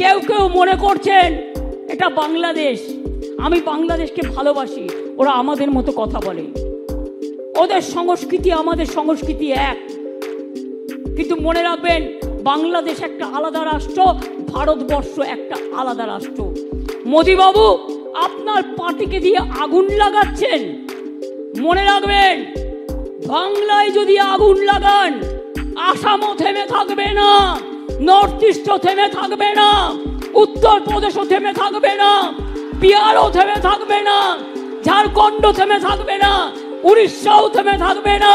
কেউ কেউ মনে করছেন এটা বাংলাদেশ, আমি বাংলাদেশকে ভালোবাসি, ওরা আমাদের মতো কথা বলে, ওদের সংস্কৃতি আমাদের সংস্কৃতি এক। কিন্তু মনে রাখবেন, বাংলাদেশ একটা আলাদা রাষ্ট্র, ভারতবর্ষ একটা আলাদা রাষ্ট্র। মোদি বাবু, আপনার পার্টিকে দিয়ে আগুন লাগাচ্ছেন। মনে রাখবেন, বাংলায় যদি আগুন লাগান, আসামও থেমে থাকবে না, নর্থ ইস্টও থেমে থাকবে না, উত্তরপ্রদেশও থেমে থাকবে না, বিহারও থেমে থাকবে না, ঝাড়খণ্ডও থেমে থাকবে না, উড়িষ্যাও থেমে থাকবে না,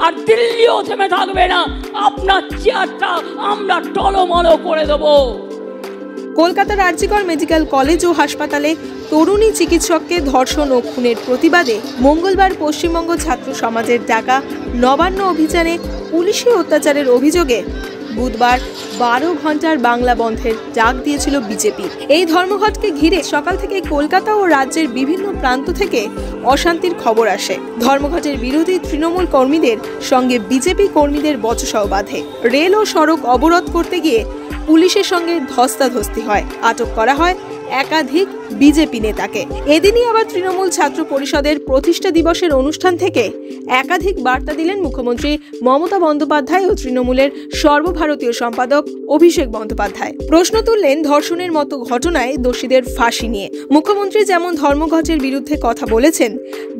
আর দিল্লিও থেমে থাকবে না। আপনার চেয়ারটা আমরা টলমলো করে দেব। কলকাতার আরজিকর মেডিকেল কলেজ ও হাসপাতালে তরুণী চিকিৎসককে ধর্ষণ ও খুনের প্রতিবাদে মঙ্গলবার পশ্চিমবঙ্গ ছাত্র সমাজের ডাকা নবান্ন অভিযানে পুলিশি অত্যাচারের অভিযোগে বুধবার 12 ঘন্টার বাংলা বন্ধের ডাক দিয়েছিল বিজেপি। এই ধর্মঘটকে ঘিরে সকাল থেকে কলকাতা ও রাজ্যের বিভিন্ন প্রান্ত থেকে অশান্তির খবর আসে। ধর্মঘটের বিরোধী তৃণমূল কর্মীদের সঙ্গে বিজেপি কর্মীদের বচসাও বাঁধে। রেল ও সড়ক অবরোধ করতে গিয়ে পুলিশের সঙ্গে ধস্তাধস্তি হয়, আটক করা হয় একাধিক বিজেপি নেতাকে। এদিনই আবার তৃণমূল ছাত্র পরিষদের প্রতিষ্ঠা দিবসের অনুষ্ঠান থেকে একাধিক বার্তা দিলেন মুখ্যমন্ত্রী মমতা বন্দ্যোপাধ্যায় ও তৃণমূলের সর্বভারতীয় সম্পাদক অভিষেক বন্দ্যোপাধ্যায়। প্রশ্ন তুললেন ধর্ষণের মতো ঘটনায় দোষীদের ফাঁসি নিয়ে। মুখ্যমন্ত্রী যেমন ধর্মঘটের বিরুদ্ধে কথা বলেছেন,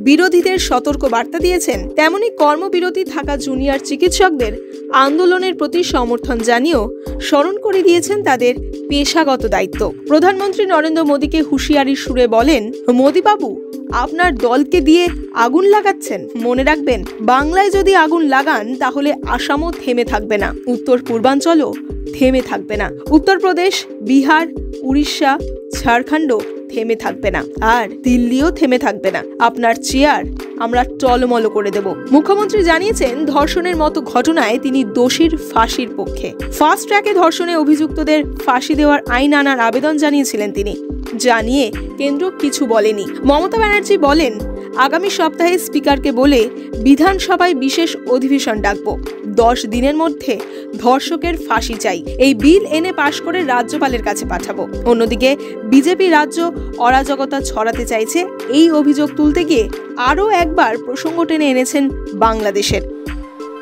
বিরোধীদের সতর্ক বার্তা দিয়েছেন, তেমনি কর্মবিরতি থাকা জুনিয়র চিকিৎসকদের আন্দোলনের প্রতি সমর্থন জানিয়েও স্মরণ করে দিয়েছেন তাদের পেশাগত দায়িত্ব। প্রধানমন্ত্রী নরেন্দ্র মোদীকে হুঁশিয়ারির সুরে বলেন, মোদী বাবু, আপনার দলকে দিয়ে আগুন লাগাচ্ছেন। মনে রাখবেন, বাংলায় যদি আগুন লাগান তাহলে আসামও থেমে থাকবে না, উত্তর পূর্বাঞ্চলও থেমে থাকবে না, উত্তরপ্রদেশ, বিহার, উড়িষ্যা, ঝাড়খণ্ড থেমে থাকবে না, আর দিল্লিও থেমে থাকবে না। আপনার চেয়ার আমরা টলমলো করে দেব। মুখ্যমন্ত্রী জানিয়েছেন, ধর্ষণের মতো ঘটনায় তিনি দোষীর ফাঁসির পক্ষে। ফাস্ট ট্র্যাকে ধর্ষণে অভিযুক্তদের ফাঁসি দেওয়ার আইন আনার আবেদন জানিয়েছিলেন তিনি। জানিয়ে কেন্দ্র কিছু বলেনি। মমতা ব্যানার্জি বলেন, আগামী সপ্তাহে স্পিকারকে বলে বিধানসভায় বিশেষ অধিবেশন ডাকবো। 10 দিনের মধ্যে ধর্ষকের ফাঁসি চাই। এই বিল এনে পাশ করে রাজ্যপালের কাছে পাঠাবো। অন্যদিকে বিজেপি রাজ্য অরাজকতা ছড়াতে চাইছে। এই অভিযোগ তুলতে গিয়ে আরও একবার প্রসঙ্গ টেনে এনেছেন বাংলাদেশের।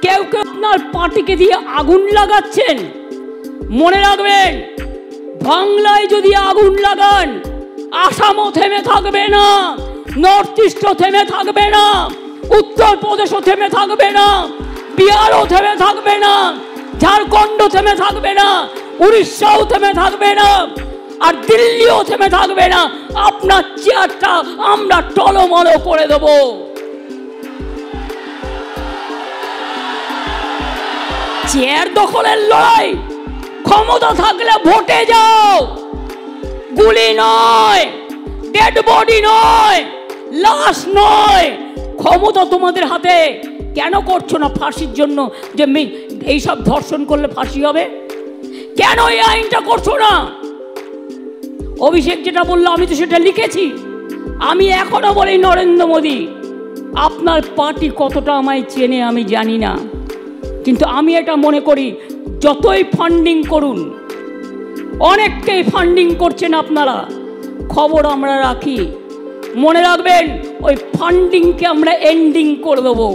কেউ কেউ আপনার পার্টিকে দিয়ে আগুন লাগাচ্ছেন। মনে রাখবেন, বাংলায় যদি আগুন লাগান, আসামও থেমে থাকবে না, নর্থ ইস্টও থেমে থাকবে না, উত্তরপ্রদেশও থেমে থাকবে না, বিহারও থেমে থাকবে না, ঝাড়খণ্ড থেমে থাকবে না, উড়িষ্যাও থেমে থাকবে না, আর দিল্লিও থেমে থাকবে না। আপনার চেয়ারটা আমরা টলমলো করে দেব। চেয়ার দখলের লড়াই, ক্ষমতা থাকলে ভোটে যাও, গুলি নয়, ডেড বডি নয়, লাশ নয়। ক্ষমতা তোমাদের হাতে। কেন করছো না ফাঁসির জন্য? যে এইসব ধর্ষণ করলে ফাঁসি হবে, কেন এই আইনটা করছো না? অভিষেক যেটা বললো আমি তো সেটা লিখেছি। আমি এখনো বলি, নরেন্দ্র মোদী, আপনার পার্টি কতটা আমায় চেনে আমি জানি না, কিন্তু আমি এটা মনে করি, যতই ফান্ডিং করুন, অনেককেই ফান্ডিং করছেন আপনারা, খবর আমরা রাখি। মনে রাখবেন, ওই ফান্ডিংকে আমরা এন্ডিং করে দেবো।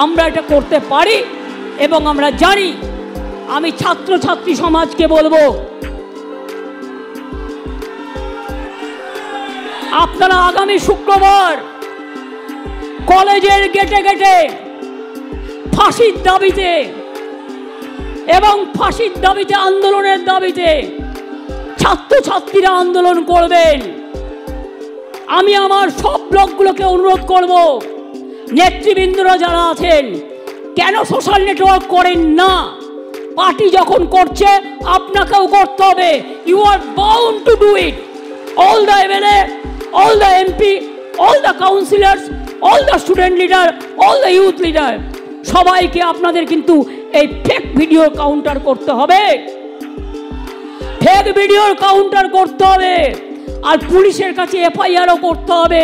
আমরা এটা করতে পারি এবং আমরা জানি। আমি ছাত্রছাত্রী সমাজকে বলবো, আপনারা আগামী শুক্রবার কলেজের গেটে গেটে ফাঁসির দাবিতে এবং ফাঁসির দাবিতে, আন্দোলনের দাবিতে ছাত্রছাত্রীরা আন্দোলন করবেন। আমি আমার সব ব্লকগুলোকে অনুরোধ করব, নেতৃবৃন্দরা যারা আছেন, কেন সোশ্যাল নেটওয়ার্ক করেন না? পার্টি যখন করছে আপনাকেও করতে হবে। You are bound to do it. All the MLA, all the MP, all the councillors, all the student leader, all the youth leader, সবাইকে আপনাদের কিন্তু এই ফেক ভিডিও কাউন্টার করতে হবে। ফেক ভিডিওর কাউন্টার করতে হবে, আর পুলিশের কাছে এফআইআরও করতে হবে।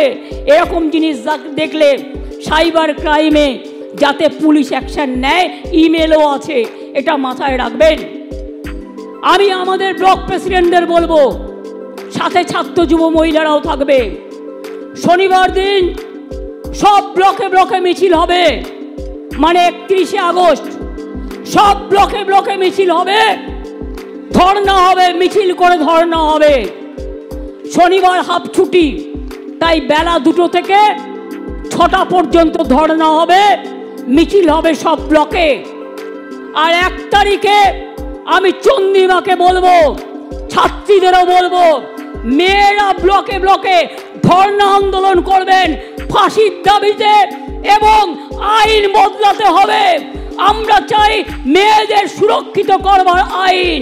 এরকম জিনিস দেখলে সাইবার ক্রাইমে যাতে পুলিশ অ্যাকশন নেয়, ইমেলও আছে, এটা মাথায় রাখবেন। আমি আমাদের ব্লক প্রেসিডেন্টদের বলবো, সাথে ছাত্র যুব মহিলারাও থাকবে। শনিবার দিন সব ব্লকে ব্লকে মিছিল হবে, মানে 31শে আগস্ট সব ব্লকে ব্লকে মিছিল হবে, ধর্ণা হবে, মিছিল করে ধর্ণা হবে। শনিবার হাফ ছুটি, তাই বেলা 2টো থেকে 6টা পর্যন্ত ধর্ণা হবে, মিছিল হবে সব ব্লকে। আর 1 তারিখে আমি চন্দ্রিমাকে বলবো, ছাত্রীদেরও বলবো, মেয়েরা ব্লকে ব্লকে ধর্ণা আন্দোলন করবেন ফাঁসির দাবিতে, এবং আইন বদলাতে হবে। আমরা চাই মেয়েদের সুরক্ষিত করবার আইন।